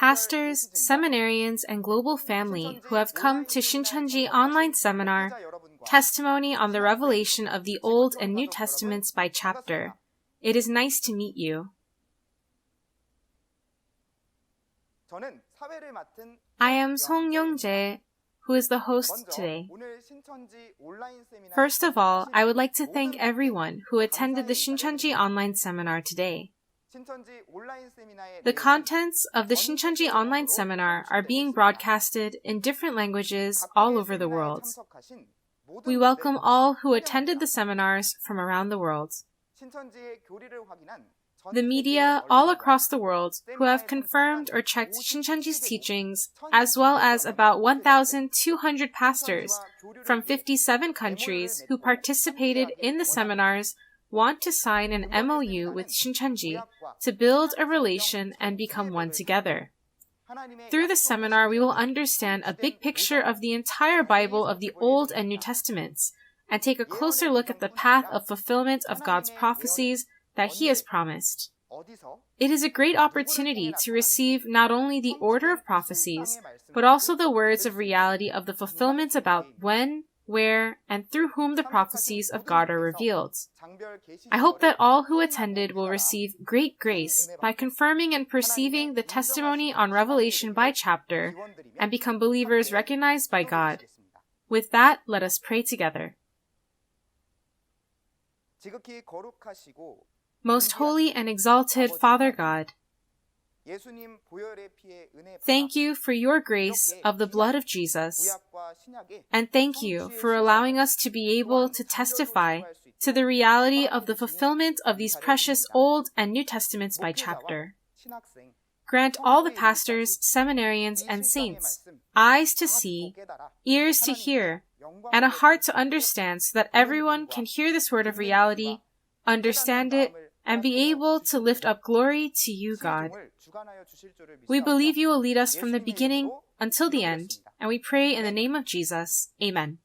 pastors, seminarians, and global family who have come to Shincheonji online seminar, Testimony on the Revelation of the Old and New Testaments by Chapter. It is nice to meet you. I am Song Young-jae, who is the host today. First of all, I would like to thank everyone who attended the Shincheonji online seminar today. The contents of the Shincheonji online seminar are being broadcasted in different languages all over the world. We welcome all who attended the seminars from around the world. The media all across the world who have confirmed or checked Shincheonji's teachings, as well as about 1,200 pastors from 57 countries who participated in the seminars, want to sign an MOU with Shincheonji to build a relation and become one together. Through the seminar, we will understand a big picture of the entire Bible of the Old and New Testaments and take a closer look at the path of fulfillment of God's prophecies that He has promised. It is a great opportunity to receive not only the order of prophecies, but also the words of reality of the fulfillment about when, where, and through whom the prophecies of God are revealed. I hope that all who attended will receive great grace by confirming and perceiving the testimony on Revelation by chapter and become believers recognized by God. With that, let us pray together. Most holy and exalted Father God, thank you for your grace of the blood of Jesus, and thank you for allowing us to be able to testify to the reality of the fulfillment of these precious Old and New Testaments by chapter. Grant all the pastors, seminarians, and saints eyes to see, ears to hear, and a heart to understand so that everyone can hear this word of reality, understand it, and be able to lift up glory to you, God. We believe you will lead us from the beginning until the end, and we pray in the name of Jesus. Amen.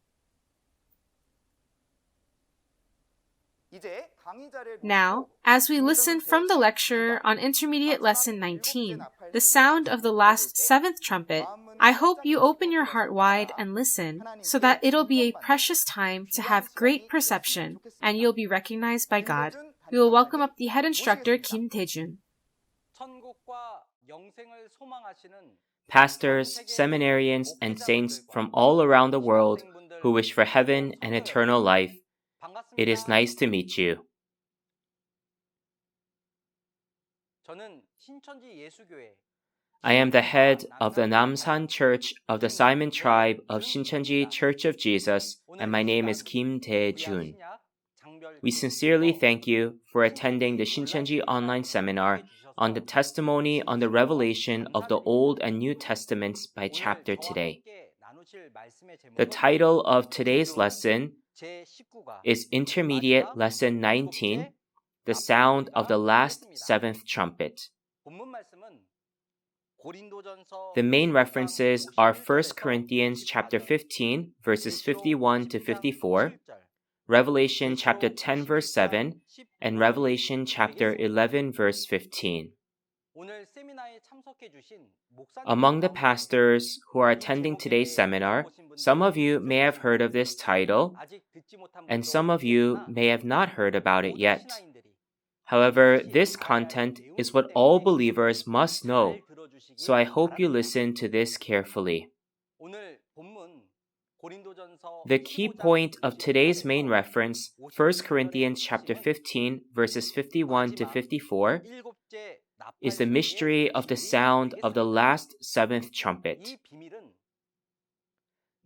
Now, as we listen from the lecture on Intermediate Lesson 19, the sound of the last seventh trumpet, I hope you open your heart wide and listen so that it'll be a precious time to have great perception and you'll be recognized by God. We will welcome up the head instructor, Kim Tae-jun. Pastors, seminarians, and saints from all around the world who wish for heaven and eternal life, it is nice to meet you. I am the head of the Namsan Church of the Simon Tribe of Shincheonji Church of Jesus, and my name is Kim Tae-jun. We sincerely thank you for attending the Shincheonji online seminar on the testimony on the revelation of the Old and New Testaments by chapter today. The title of today's lesson is Intermediate Lesson 19, The Sound of the Last Seventh Trumpet. The main references are 1 Corinthians chapter 15, verses 51 to 54, Revelation chapter 10 verse 7, and Revelation chapter 11 verse 15. Among the pastors who are attending today's seminar, some of you may have heard of this title, and some of you may have not heard about it yet. However, this content is what all believers must know, so I hope you listen to this carefully. The key point of today's main reference, 1 Corinthians chapter 15, verses 51 to 54, is the mystery of the sound of the last seventh trumpet.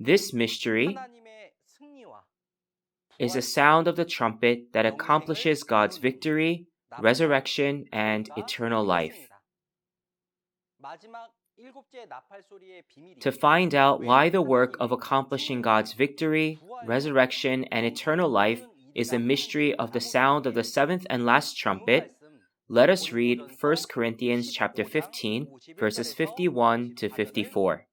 This mystery is the sound of the trumpet that accomplishes God's victory, resurrection, and eternal life. To find out why the work of accomplishing God's victory, resurrection, and eternal life is the mystery of the sound of the seventh and last trumpet, let us read 1 Corinthians chapter 15, verses 51 to 54.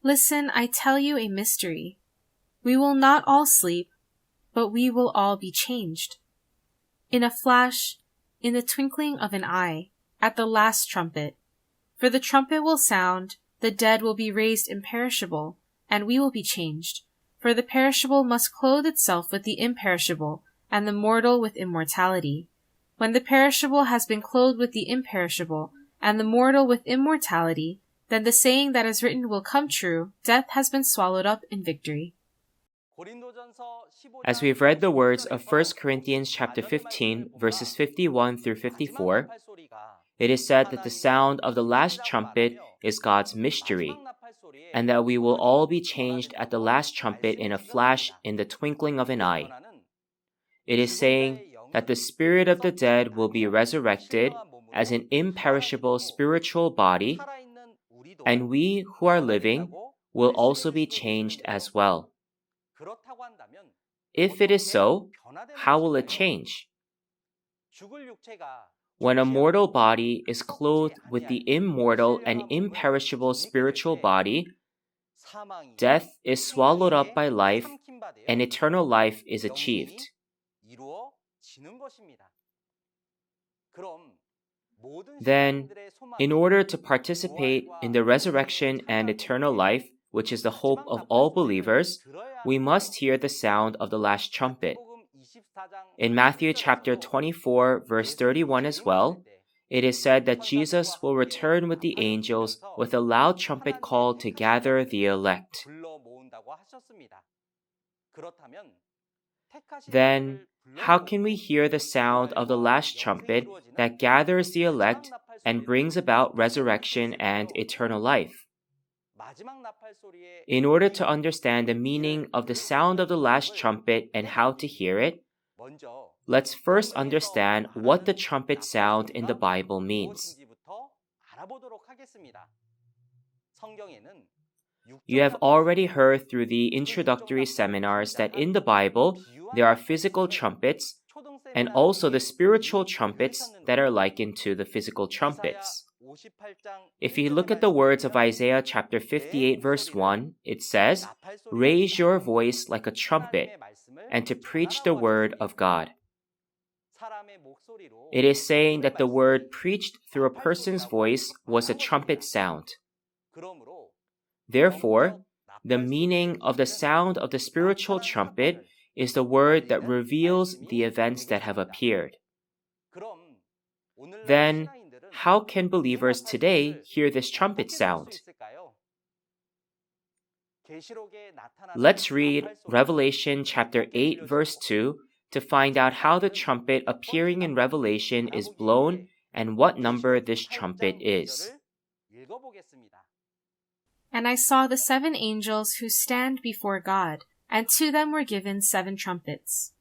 Listen, I tell you a mystery. We will not all sleep, but we will all be changed. In a flash, in the twinkling of an eye, at the last trumpet. For the trumpet will sound, the dead will be raised imperishable, and we will be changed. For the perishable must clothe itself with the imperishable, and the mortal with immortality. When the perishable has been clothed with the imperishable, and the mortal with immortality, then the saying that is written will come true, death has been swallowed up in victory. As we've read the words of 1 Corinthians chapter 15, verses 51 through 54, it is said that the sound of the last trumpet is God's mystery, and that we will all be changed at the last trumpet in a flash in the twinkling of an eye. It is saying that the spirit of the dead will be resurrected as an imperishable spiritual body, and we who are living will also be changed as well. If it is so, how will it change? When a mortal body is clothed with the immortal and imperishable spiritual body, death is swallowed up by life, and eternal life is achieved. Then, in order to participate in the resurrection and eternal life, which is the hope of all believers, we must hear the sound of the last trumpet. In Matthew chapter 24, verse 31 as well, it is said that Jesus will return with the angels with a loud trumpet call to gather the elect. Then, how can we hear the sound of the last trumpet that gathers the elect and brings about resurrection and eternal life? In order to understand the meaning of the sound of the last trumpet and how to hear it, let's first understand what the trumpet sound in the Bible means. You have already heard through the introductory seminars that in the Bible there are physical trumpets and also the spiritual trumpets that are likened to the physical trumpets. If you look at the words of Isaiah chapter 58 verse 1, it says, "Raise your voice like a trumpet, and to preach the word of God." It is saying that the word preached through a person's voice was a trumpet sound. Therefore, the meaning of the sound of the spiritual trumpet is the word that reveals the events that have appeared. Then, how can believers today hear this trumpet sound? Let's read Revelation chapter 8 verse 2 to find out how the trumpet appearing in Revelation is blown and what number this trumpet is. And I saw the 7 angels who stand before God, and to them were given 7 trumpets.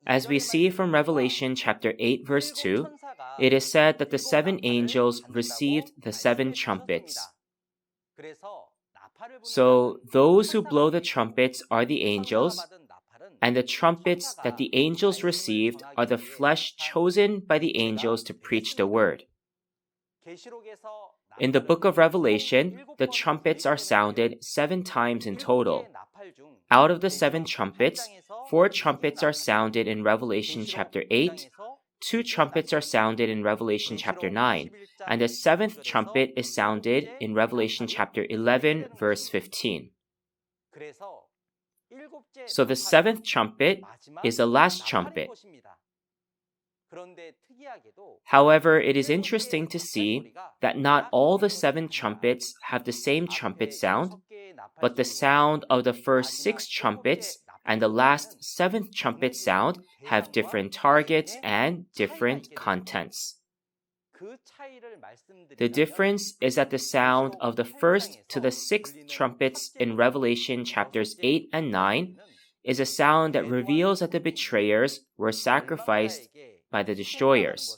As we see from Revelation chapter 8 verse 2, it is said that the 7 angels received the 7 trumpets. So those who blow the trumpets are the angels, and the trumpets that the angels received are the flesh chosen by the angels to preach the word. In the book of Revelation, the trumpets are sounded 7 times in total. Out of the 7 trumpets, 4 trumpets are sounded in Revelation chapter 8, 2 trumpets are sounded in Revelation chapter 9, and the 7th trumpet is sounded in Revelation chapter 11, verse 15. So the 7th trumpet is the last trumpet. However, it is interesting to see that not all the 7 trumpets have the same trumpet sound, but the sound of the first 6 trumpets and the last 7th trumpet sound have different targets and different contents. The difference is that the sound of the first to the 6th trumpets in Revelation chapters 8 and 9 is a sound that reveals that the betrayers were sacrificed by the destroyers.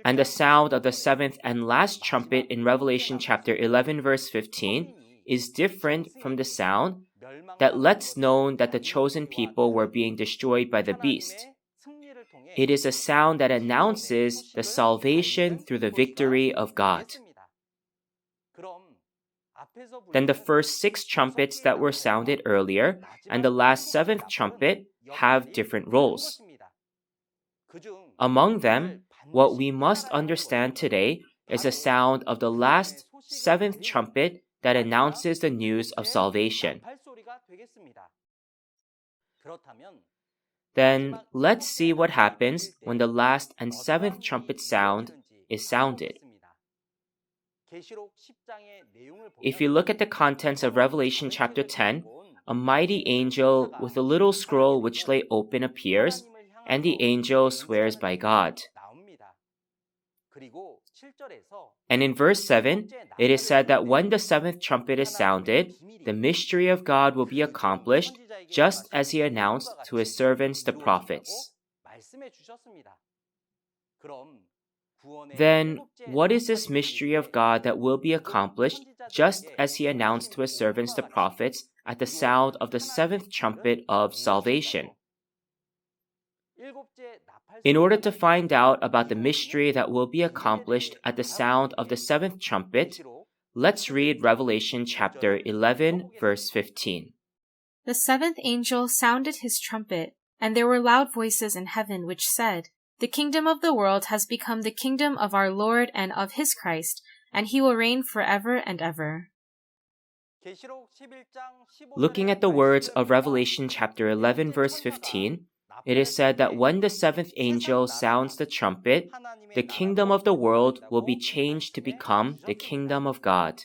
And the sound of the 7th and last trumpet in Revelation chapter 11 verse 15 is different from the sound that lets known that the chosen people were being destroyed by the beast. It is a sound that announces the salvation through the victory of God. Then the first 6 trumpets that were sounded earlier and the last 7th trumpet have different roles. Among them, what we must understand today is the sound of the last 7th trumpet that announces the news of salvation. Then let's see what happens when the last and 7th trumpet sound is sounded. If you look at the contents of Revelation chapter 10, a mighty angel with a little scroll which lay open appears, and the angel swears by God. And in verse 7, it is said that when the 7th trumpet is sounded, the mystery of God will be accomplished, just as he announced to his servants the prophets. Then, what is this mystery of God that will be accomplished, just as he announced to his servants the prophets at the sound of the 7th trumpet of salvation? In order to find out about the mystery that will be accomplished at the sound of the 7th trumpet, let's read Revelation chapter 11, verse 15. The 7th angel sounded his trumpet, and there were loud voices in heaven which said, "The kingdom of the world has become the kingdom of our Lord and of his Christ, and he will reign forever and ever." Looking at the words of Revelation chapter 11, verse 15, it is said that when the 7th angel sounds the trumpet, the kingdom of the world will be changed to become the kingdom of God.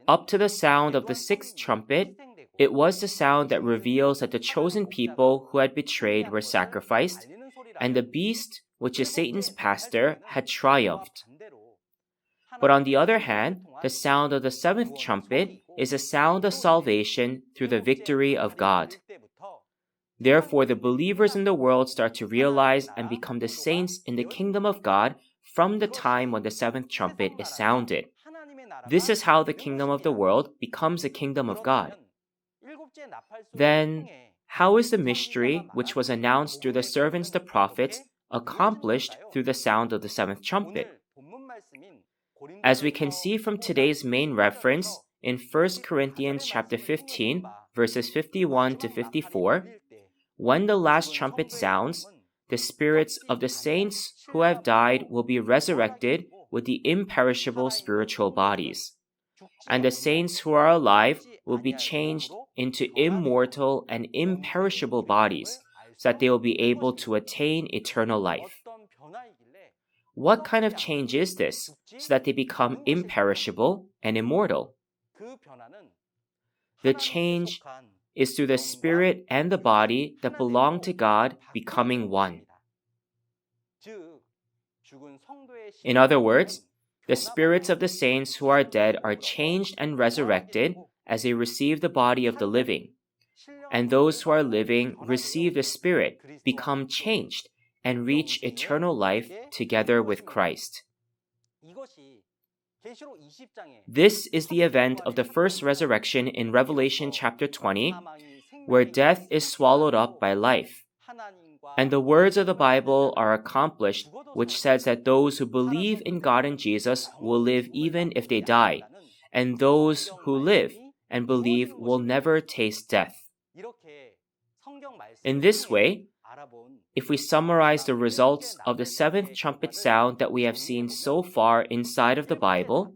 Up to the sound of the 6th trumpet, it was the sound that reveals that the chosen people who had betrayed were sacrificed, and the beast, which is Satan's pastor, had triumphed. But on the other hand, the sound of the 7th trumpet is a sound of salvation through the victory of God. Therefore, the believers in the world start to realize and become the saints in the kingdom of God from the time when the 7th trumpet is sounded. This is how the kingdom of the world becomes the kingdom of God. Then, how is the mystery, which was announced through the servants the prophets, accomplished through the sound of the 7th trumpet? As we can see from today's main reference in 1 Corinthians chapter 15, verses 51 to 54, when the last trumpet sounds, the spirits of the saints who have died will be resurrected with the imperishable spiritual bodies, and the saints who are alive will be changed into immortal and imperishable bodies, so that they will be able to attain eternal life. What kind of change is this, so that they become imperishable and immortal? The change is through the spirit and the body that belong to God becoming one. In other words, the spirits of the saints who are dead are changed and resurrected as they receive the body of the living, and those who are living receive the Spirit, become changed, and reach eternal life together with Christ. This is the event of the first resurrection in Revelation chapter 20, where death is swallowed up by life. And the words of the Bible are accomplished, which says that those who believe in God and Jesus will live even if they die, and those who live and believe will never taste death. In this way, if we summarize the results of the 7th trumpet sound that we have seen so far inside of the Bible,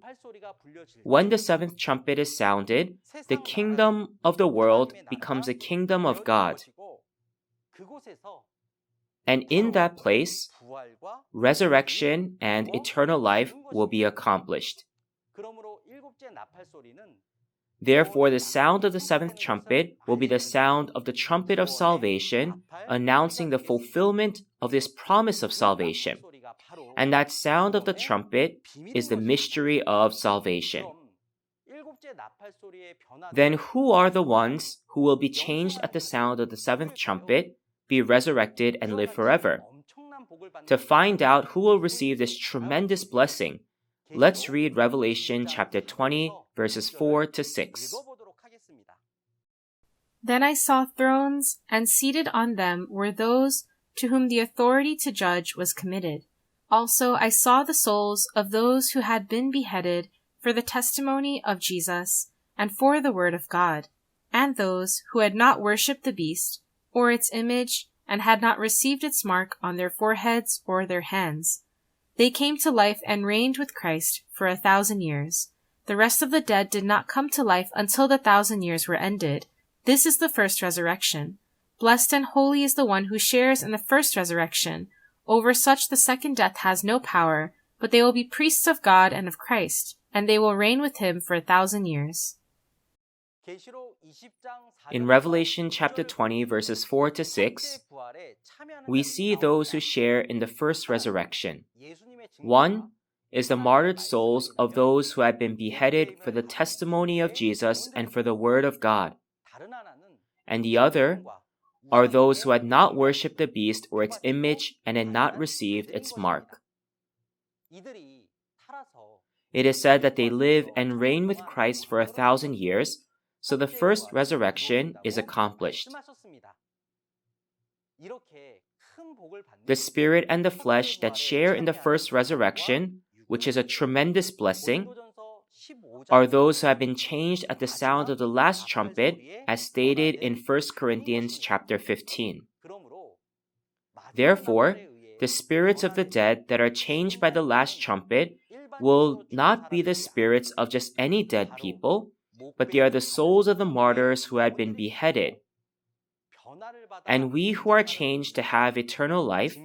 when the 7th trumpet is sounded, the kingdom of the world becomes the kingdom of God. And in that place, resurrection and eternal life will be accomplished. Therefore, the sound of the 7th trumpet will be the sound of the trumpet of salvation, announcing the fulfillment of this promise of salvation. And that sound of the trumpet is the mystery of salvation. Then who are the ones who will be changed at the sound of the 7th trumpet, be resurrected, and live forever? To find out who will receive this tremendous blessing, let's read Revelation chapter 20, verses 4 to 6. Then I saw thrones, and seated on them were those to whom the authority to judge was committed. Also I saw the souls of those who had been beheaded for the testimony of Jesus and for the word of God, and those who had not worshipped the beast or its image and had not received its mark on their foreheads or their hands. They came to life and reigned with Christ for 1,000 years. The rest of the dead did not come to life until the 1,000 years were ended. This is the first resurrection. Blessed and holy is the one who shares in the first resurrection. Over such the second death has no power, but they will be priests of God and of Christ, and they will reign with him for 1,000 years. In Revelation chapter 20, verses 4 to 6, we see those who share in the first resurrection. One is the martyred souls of those who have been beheaded for the testimony of Jesus and for the word of God. And the other are those who had not worshipped the beast or its image and had not received its mark. It is said that they live and reign with Christ for 1,000 years, so the first resurrection is accomplished. The spirit and the flesh that share in the first resurrection, which is a tremendous blessing, are those who have been changed at the sound of the last trumpet, as stated in 1 Corinthians chapter 15. Therefore, the spirits of the dead that are changed by the last trumpet will not be the spirits of just any dead people, but they are the souls of the martyrs who had been beheaded. And we who are changed to have eternal life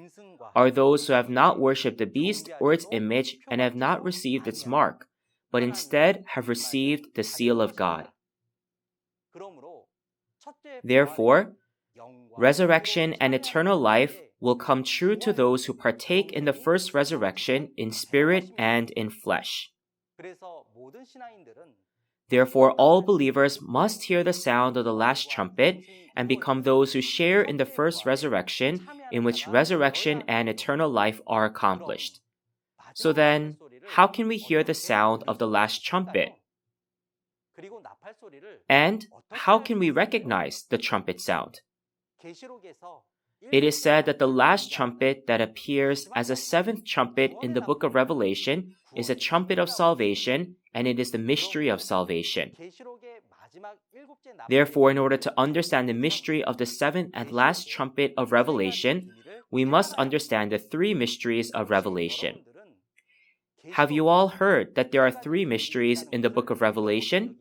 are those who have not worshipped the beast or its image and have not received its mark, but instead have received the seal of God. Therefore, resurrection and eternal life will come true to those who partake in the first resurrection in spirit and in flesh. Therefore, all believers must hear the sound of the last trumpet and become those who share in the first resurrection, in which resurrection and eternal life are accomplished. So then, how can we hear the sound of the last trumpet? And how can we recognize the trumpet sound? It is said that the last trumpet that appears as a seventh trumpet in the book of Revelation is a trumpet of salvation, and it is the mystery of salvation. Therefore, in order to understand the mystery of the seventh and last trumpet of Revelation, we must understand the three mysteries of Revelation. Have you all heard that there are three mysteries in the book of Revelation?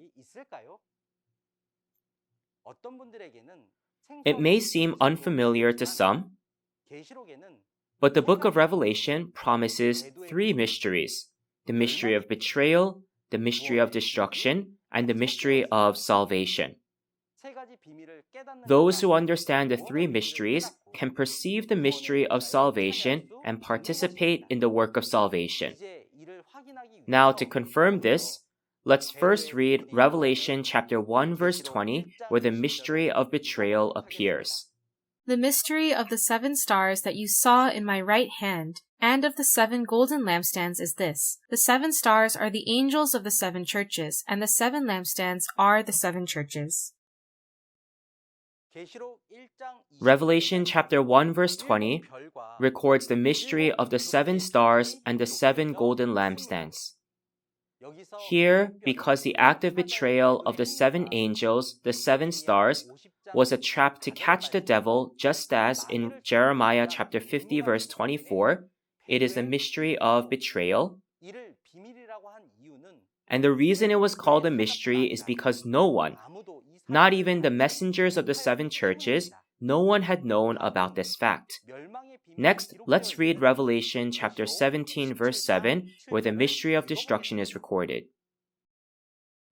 It may seem unfamiliar to some, but the book of Revelation promises three mysteries: the mystery of betrayal, the mystery of destruction, and the mystery of salvation. Those who understand the three mysteries can perceive the mystery of salvation and participate in the work of salvation. Now, to confirm this, let's first read Revelation chapter 1 verse 20, where the mystery of betrayal appears. The mystery of the 7 stars that you saw in my right hand, and of the 7 golden lampstands is this: the 7 stars are the angels of the 7 churches, and the 7 lampstands are the 7 churches. Revelation chapter 1 verse 20 records the mystery of the 7 stars and the 7 golden lampstands. Here, because the act of betrayal of the 7 angels, the 7 stars, was a trap to catch the devil, just as in Jeremiah chapter 50 verse 24, it is the mystery of betrayal. And the reason it was called a mystery is because no one, not even the messengers of the 7 churches, no one had known about this fact. Next, let's read Revelation chapter 17 verse 7, where the mystery of destruction is recorded.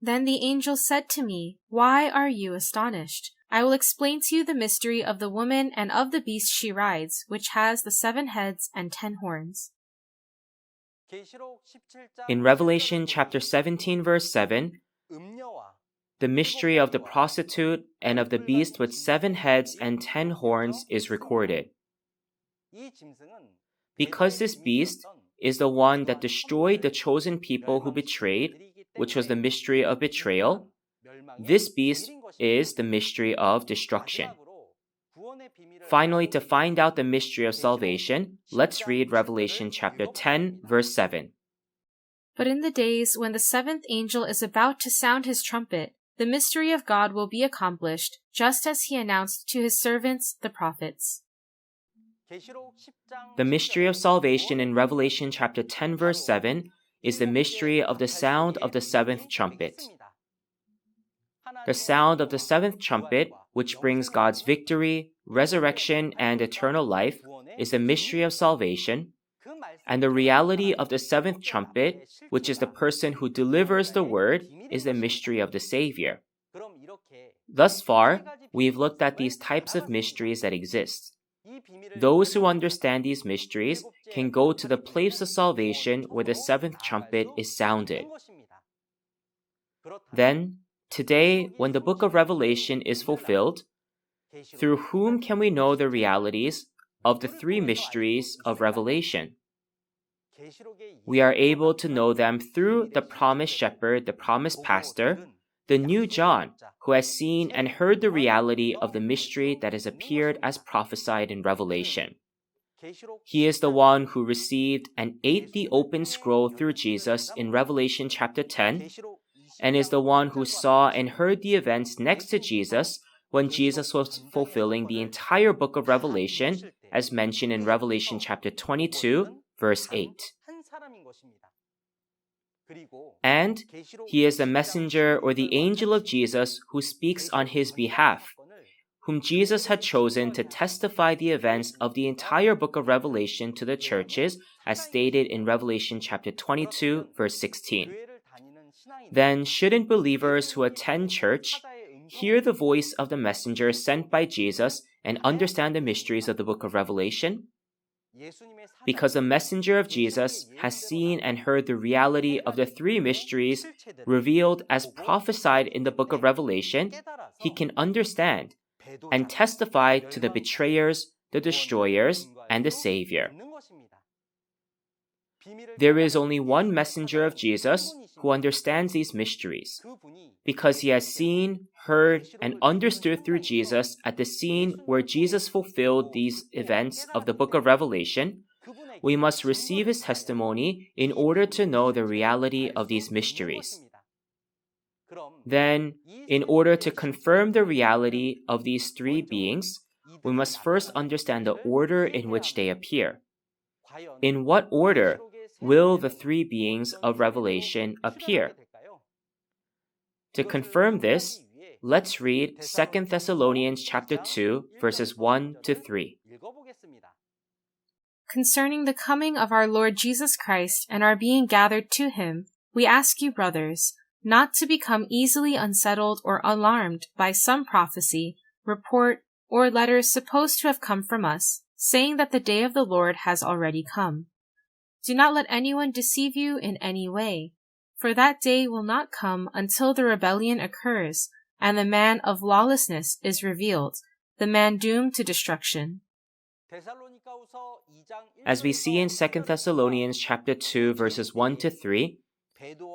Then the angel said to me, "Why are you astonished? I will explain to you the mystery of the woman and of the beast she rides, which has the 7 heads and 10 horns." In Revelation chapter 17 verse 7, the mystery of the prostitute and of the beast with 7 heads and 10 horns is recorded. Because this beast is the one that destroyed the chosen people who betrayed, which was the mystery of betrayal, this beast is the mystery of destruction. Finally, to find out the mystery of salvation, let's read Revelation chapter 10, verse 7. But in the days when the seventh angel is about to sound his trumpet, the mystery of God will be accomplished, just as he announced to his servants, the prophets. The mystery of salvation in Revelation chapter 10 verse 7 is the mystery of the sound of the seventh trumpet. The sound of the seventh trumpet, which brings God's victory, resurrection, and eternal life, is the mystery of salvation, and the reality of the seventh trumpet, which is the person who delivers the word, is the mystery of the Savior. Thus far, we've looked at these types of mysteries that exist. Those who understand these mysteries can go to the place of salvation where the seventh trumpet is sounded. Then, today, when the book of Revelation is fulfilled, through whom can we know the realities of the three mysteries of Revelation? We are able to know them through the promised shepherd, the promised pastor, the new John, who has seen and heard the reality of the mystery that has appeared as prophesied in Revelation. He is the one who received and ate the open scroll through Jesus in Revelation chapter 10, and is the one who saw and heard the events next to Jesus when Jesus was fulfilling the entire book of Revelation, as mentioned in Revelation chapter 22, verse 8. And he is the messenger or the angel of Jesus who speaks on his behalf, whom Jesus had chosen to testify the events of the entire book of Revelation to the churches, as stated in Revelation chapter 22, verse 16. Then shouldn't believers who attend church hear the voice of the messenger sent by Jesus and understand the mysteries of the book of Revelation? Because the messenger of Jesus has seen and heard the reality of the three mysteries revealed as prophesied in the book of Revelation, he can understand and testify to the betrayers, the destroyers, and the Savior. There is only one messenger of Jesus who understands these mysteries, because he has seen, heard, and understood through Jesus at the scene where Jesus fulfilled these events of the book of Revelation. We must receive his testimony in order to know the reality of these mysteries. Then, in order to confirm the reality of these three beings, we must first understand the order in which they appear. In what order will the three beings of Revelation appear? To confirm this, let's read 2 Thessalonians chapter 2, verses 1 to 3. Concerning the coming of our Lord Jesus Christ and our being gathered to him, we ask you, brothers, not to become easily unsettled or alarmed by some prophecy, report, or letters supposed to have come from us, saying that the day of the Lord has already come. Do not let anyone deceive you in any way, for that day will not come until the rebellion occurs, and the man of lawlessness is revealed, the man doomed to destruction. As we see in 2 Thessalonians chapter 2, verses 1 to 3,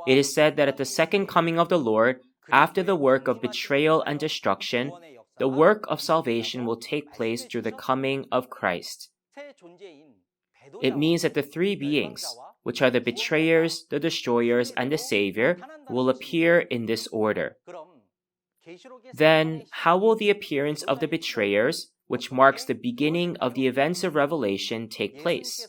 it is said that at the second coming of the Lord, after the work of betrayal and destruction, the work of salvation will take place through the coming of Christ. It means that the three beings, which are the betrayers, the destroyers, and the Savior, will appear in this order. Then, how will the appearance of the betrayers, which marks the beginning of the events of Revelation, take place?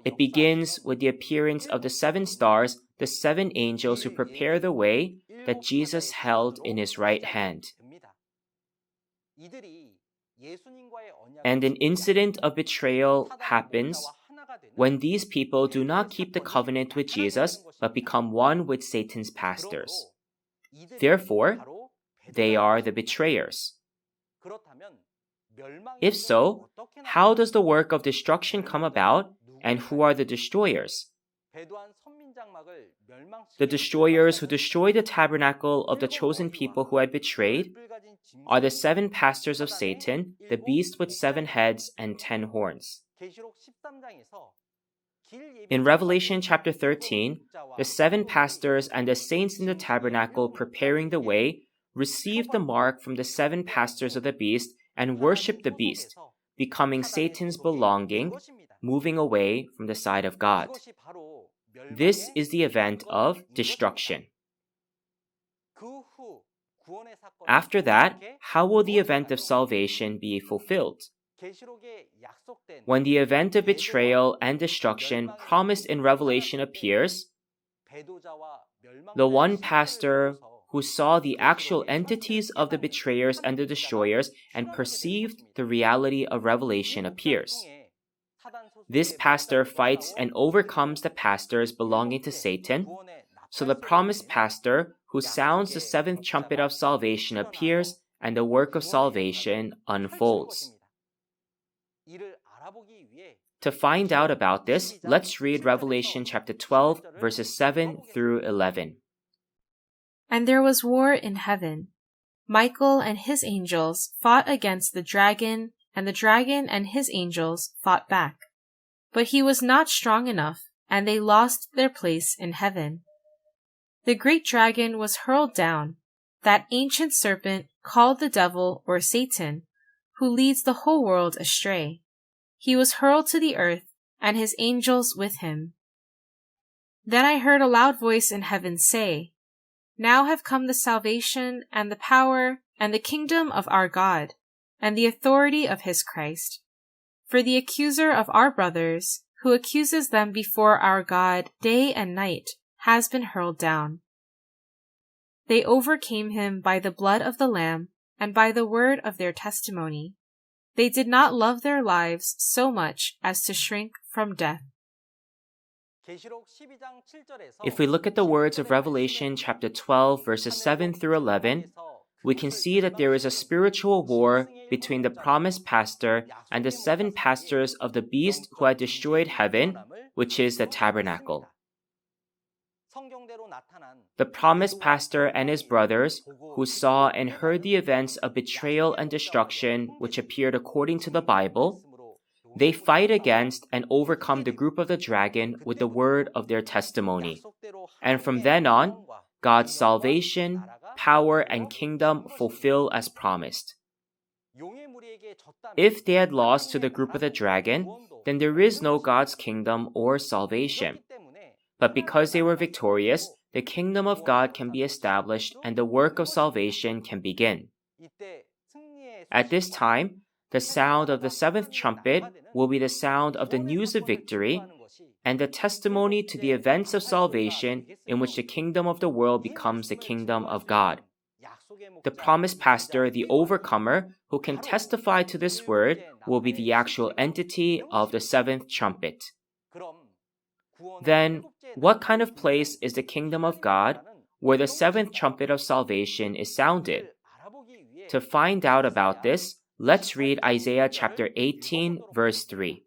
It begins with the appearance of the 7 stars, the 7 angels who prepare the way that Jesus held in his right hand. And an incident of betrayal happens when these people do not keep the covenant with Jesus, but become one with Satan's pastors. Therefore, they are the betrayers. If so, how does the work of destruction come about, and who are the destroyers? The destroyers who destroy the tabernacle of the chosen people who had betrayed are the 7 pastors of Satan, the beast with 7 heads and 10 horns. In Revelation chapter 13, the 7 pastors and the saints in the tabernacle preparing the way received the mark from the 7 pastors of the beast and worshiped the beast, becoming Satan's belonging, moving away from the side of God. This is the event of destruction. After that, how will the event of salvation be fulfilled? When the event of betrayal and destruction promised in Revelation appears, the one pastor who saw the actual entities of the betrayers and the destroyers and perceived the reality of Revelation appears. This pastor fights and overcomes the pastors belonging to Satan, so the promised pastor who sounds the seventh trumpet of salvation appears and the work of salvation unfolds. To find out about this, let's read Revelation chapter 12, verses 7 through 11. And there was war in heaven. Michael and his angels fought against the dragon, and the dragon and his angels fought back. But he was not strong enough, and they lost their place in heaven. The great dragon was hurled down, that ancient serpent called the devil or Satan, who leads the whole world astray. He was hurled to the earth, and his angels with him. Then I heard a loud voice in heaven say, Now have come the salvation, and the power, and the kingdom of our God, and the authority of his Christ. For the accuser of our brothers, who accuses them before our God day and night, has been hurled down. They overcame him by the blood of the Lamb and by the word of their testimony. They did not love their lives so much as to shrink from death. If we look at the words of Revelation chapter 12, verses 7 through 11, we can see that there is a spiritual war between the promised pastor and the seven pastors of the beast who had destroyed heaven, which is the tabernacle. The promised pastor and his brothers, who saw and heard the events of betrayal and destruction which appeared according to the Bible, they fight against and overcome the group of the dragon with the word of their testimony. And from then on, God's salvation, power, and kingdom fulfill as promised. If they had lost to the group of the dragon, then there is no God's kingdom or salvation. But because they were victorious, the kingdom of God can be established and the work of salvation can begin. At this time, the sound of the seventh trumpet will be the sound of the news of victory and the testimony to the events of salvation in which the kingdom of the world becomes the kingdom of God. The promised pastor, the overcomer, who can testify to this word, will be the actual entity of the seventh trumpet. Then, what kind of place is the kingdom of God where the seventh trumpet of salvation is sounded? To find out about this, let's read Isaiah chapter 18, verse 3.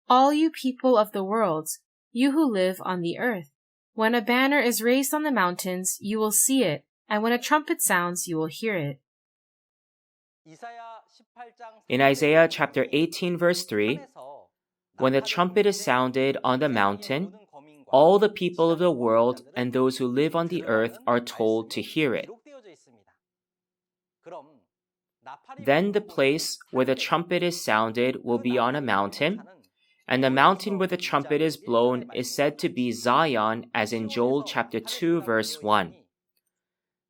All you people of the world, you who live on the earth, when a banner is raised on the mountains, you will see it, and when a trumpet sounds, you will hear it. In Isaiah chapter 18, verse 3, when the trumpet is sounded on the mountain, all the people of the world and those who live on the earth are told to hear it. Then the place where the trumpet is sounded will be on a mountain, and the mountain where the trumpet is blown is said to be Zion, as in Joel chapter 2, verse 1.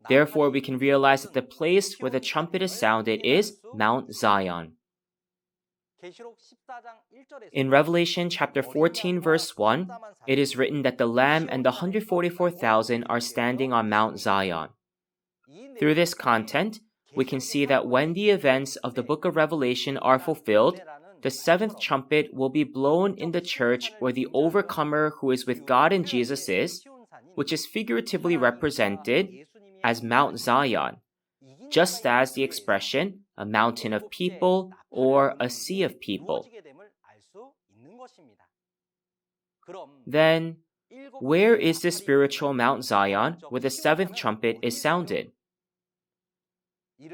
Therefore, we can realize that the place where the trumpet is sounded is Mount Zion. In Revelation chapter 14, verse 1, it is written that the Lamb and the 144,000 are standing on Mount Zion. Through this content, we can see that when the events of the book of Revelation are fulfilled, the seventh trumpet will be blown in the church where the overcomer who is with God and Jesus is, which is figuratively represented as Mount Zion, just as the expression a mountain of people or a sea of people. Then, where is the spiritual Mount Zion where the seventh trumpet is sounded?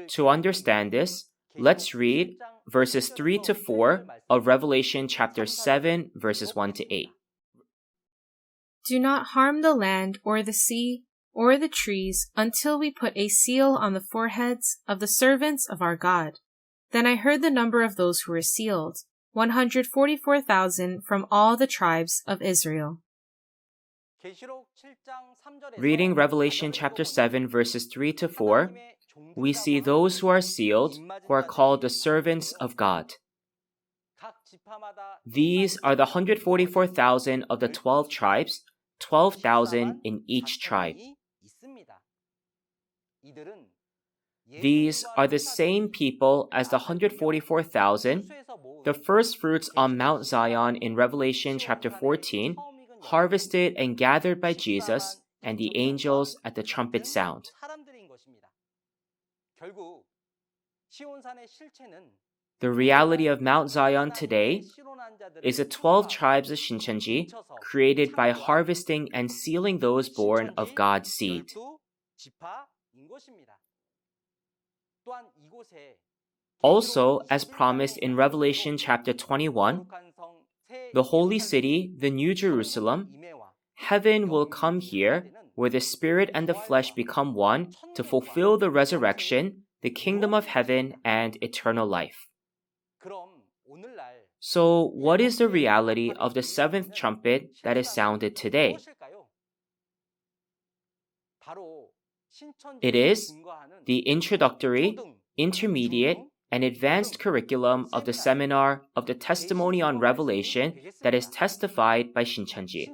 To understand this, let's read verses 3 to 4 of Revelation chapter 7, verses 1 to 8. Do not harm the land or the sea or the trees until we put a seal on the foreheads of the servants of our God. Then I heard the number of those who were sealed, 144,000 from all the tribes of Israel. Reading Revelation chapter 7 verses 3 to 4, we see those who are sealed, who are called the servants of God. These are the 144,000 of the 12 tribes, 12,000 in each tribe. These are the same people as the 144,000, the first fruits on Mount Zion in Revelation chapter 14, harvested and gathered by Jesus and the angels at the trumpet sound. The reality of Mount Zion today is the 12 tribes of Shincheonji created by harvesting and sealing those born of God's seed. Also, as promised in Revelation chapter 21, the holy city, the New Jerusalem, heaven will come here where the spirit and the flesh become one to fulfill the resurrection, the kingdom of heaven, and eternal life. So, what is the reality of the seventh trumpet that is sounded today? It is the introductory, intermediate, and advanced curriculum of the seminar of the testimony on Revelation that is testified by Shincheonji.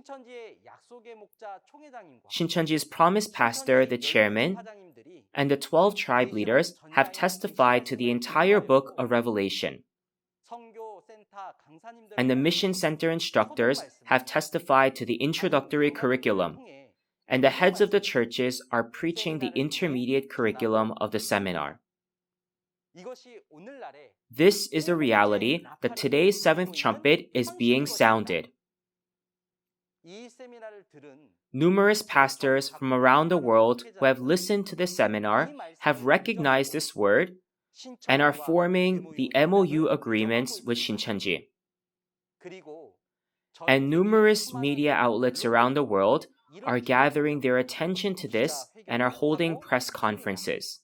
Shincheonji's promised pastor, the chairman, and the 12 tribe leaders have testified to the entire book of Revelation. And the mission center instructors have testified to the introductory curriculum. And the heads of the churches are preaching the intermediate curriculum of the seminar. This is the reality that today's seventh trumpet is being sounded. Numerous pastors from around the world who have listened to this seminar have recognized this word and are forming the MOU agreements with Shincheonji. And numerous media outlets around the world are gathering their attention to this and are holding press conferences.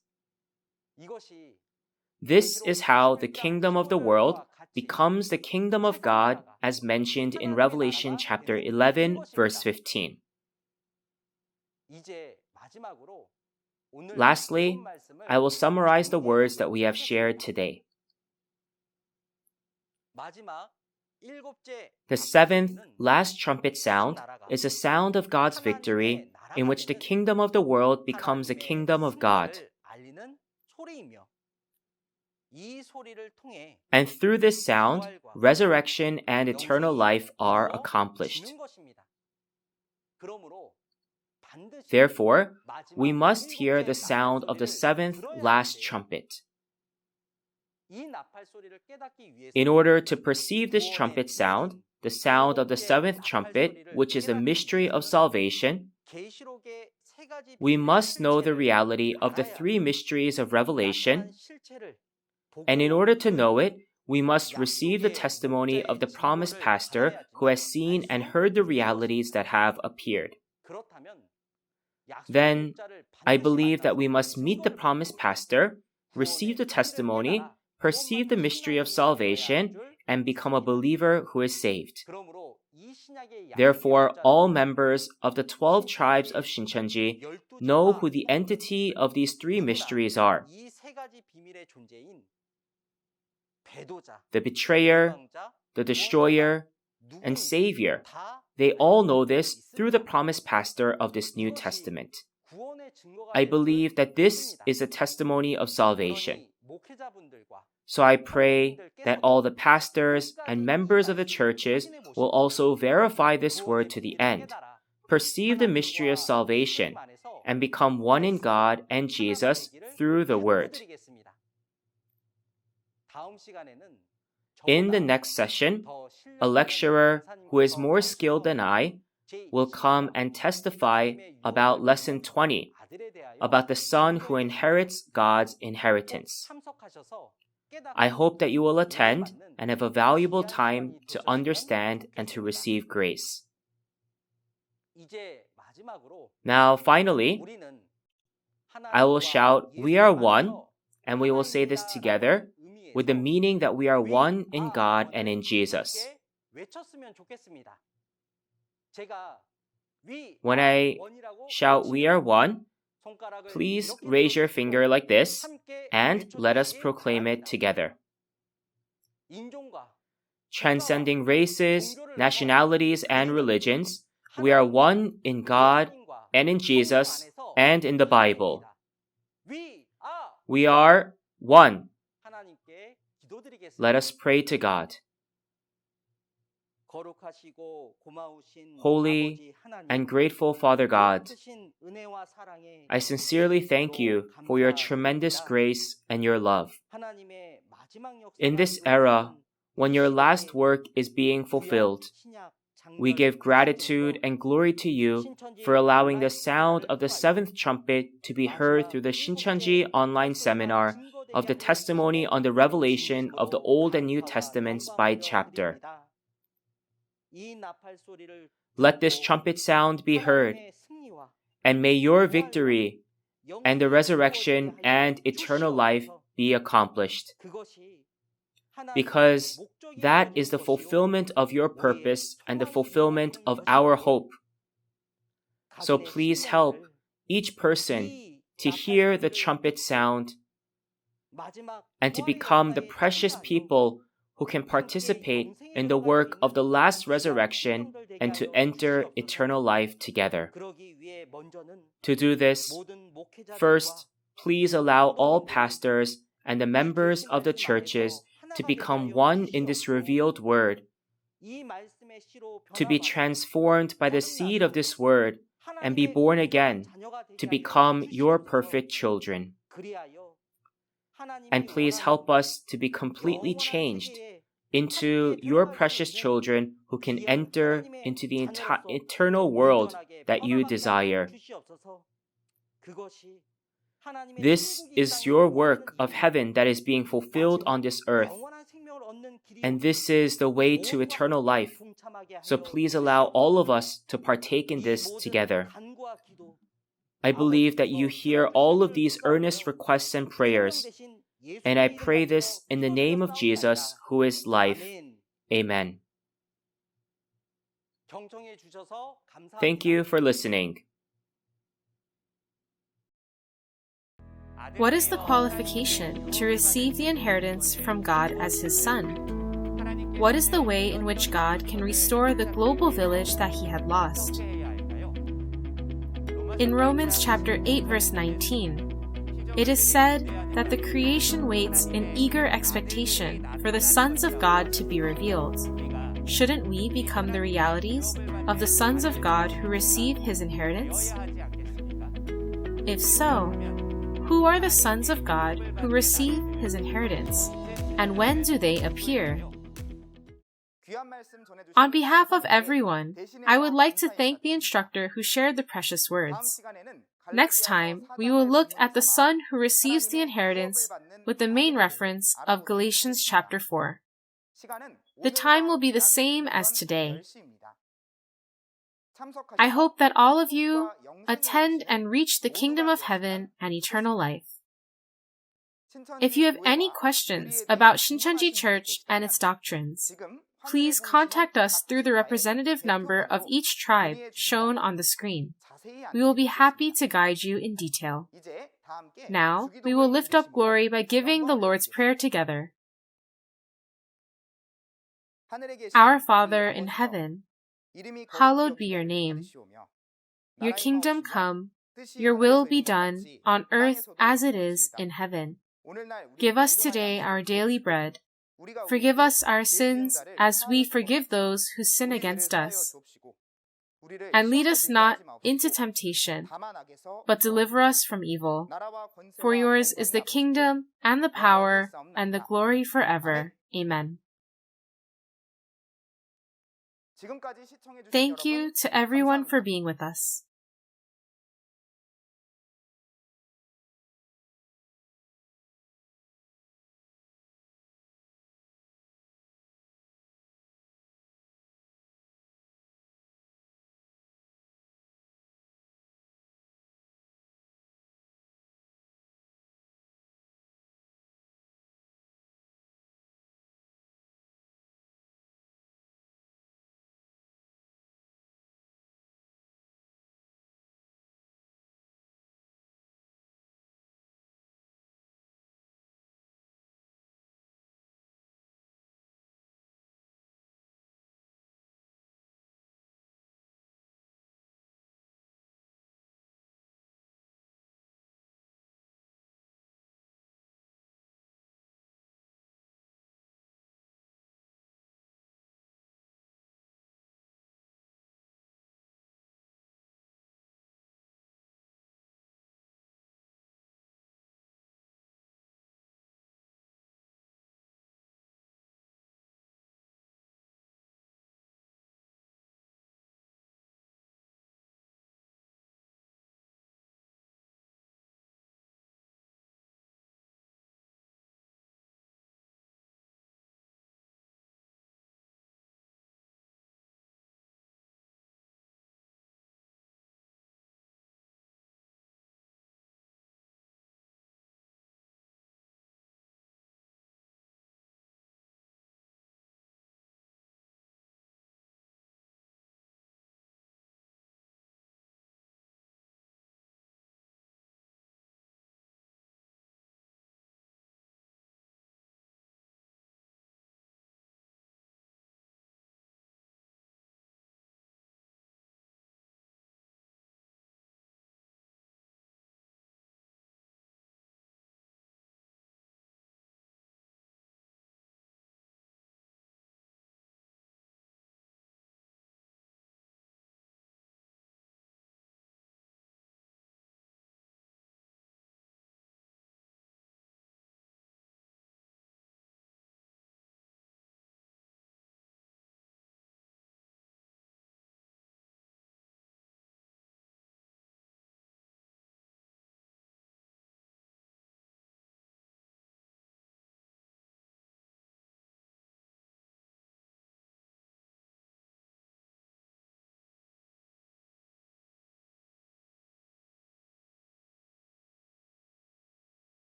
This is how the kingdom of the world becomes the kingdom of God as mentioned in Revelation chapter 11, verse 15. Lastly, I will summarize the words that we have shared today. The seventh, last trumpet sound is a sound of God's victory in which the kingdom of the world becomes the kingdom of God. And through this sound, resurrection and eternal life are accomplished. Therefore, we must hear the sound of the seventh last trumpet. In order to perceive this trumpet sound, the sound of the seventh trumpet, which is the mystery of salvation, we must know the reality of the three mysteries of Revelation, and in order to know it, we must receive the testimony of the promised pastor who has seen and heard the realities that have appeared. Then, I believe that we must meet the promised pastor, receive the testimony, perceive the mystery of salvation, and become a believer who is saved. Therefore, all members of the 12 tribes of Shincheonji know who the entity of these three mysteries are. The betrayer, the destroyer, and savior. They all know this through the promised pastor of this New Testament. I believe that this is a testimony of salvation. So I pray that all the pastors and members of the churches will also verify this word to the end, perceive the mystery of salvation, and become one in God and Jesus through the word. In the next session, a lecturer who is more skilled than I will come and testify about lesson 20, about the son who inherits God's inheritance. I hope that you will attend and have a valuable time to understand and to receive grace. Now, finally, I will shout, "We are one," and we will say this together with the meaning that we are one in God and in Jesus. When I shout "We are one," please raise your finger like this and let us proclaim it together. Transcending races, nationalities, and religions, we are one in God and in Jesus and in the Bible. We are one. Let us pray to God. Holy and grateful Father God, I sincerely thank you for your tremendous grace and your love. In this era, when your last work is being fulfilled, we give gratitude and glory to you for allowing the sound of the seventh trumpet to be heard through the Shincheonji online seminar of the testimony on the revelation of the Old and New Testaments by chapter. Let this trumpet sound be heard, and may your victory and the resurrection and eternal life be accomplished, because that is the fulfillment of your purpose and the fulfillment of our hope. So please help each person to hear the trumpet sound and to become the precious people who can participate in the work of the last resurrection and to enter eternal life together. To do this, first, please allow all pastors and the members of the churches to become one in this revealed word, to be transformed by the seed of this word and be born again to become your perfect children. And please help us to be completely changed into your precious children who can enter into the eternal world that you desire. This is your work of heaven that is being fulfilled on this earth. And this is the way to eternal life. So please allow all of us to partake in this together. I believe that you hear all of these earnest requests and prayers. And I pray this in the name of Jesus, who is life. Amen. Thank you for listening. What is the qualification to receive the inheritance from God as His Son? What is the way in which God can restore the global village that He had lost? In Romans chapter 8, verse 19, it is said that the creation waits in eager expectation for the sons of God to be revealed. Shouldn't we become the realities of the sons of God who receive His inheritance? If so, who are the sons of God who receive His inheritance, and when do they appear? On behalf of everyone, I would like to thank the instructor who shared the precious words. Next time, we will look at the son who receives the inheritance with the main reference of Galatians chapter 4. The time will be the same as today. I hope that all of you attend and reach the kingdom of heaven and eternal life. If you have any questions about Shincheonji Church and its doctrines, please contact us through the representative number of each tribe shown on the screen. We will be happy to guide you in detail. Now, we will lift up glory by giving the Lord's Prayer together. Our Father in heaven, hallowed be your name. Your kingdom come, your will be done on earth as it is in heaven. Give us today our daily bread. Forgive us our sins as we forgive those who sin against us. And lead us not into temptation, but deliver us from evil. For yours is the kingdom and the power and the glory forever. Amen. Thank you to everyone for being with us.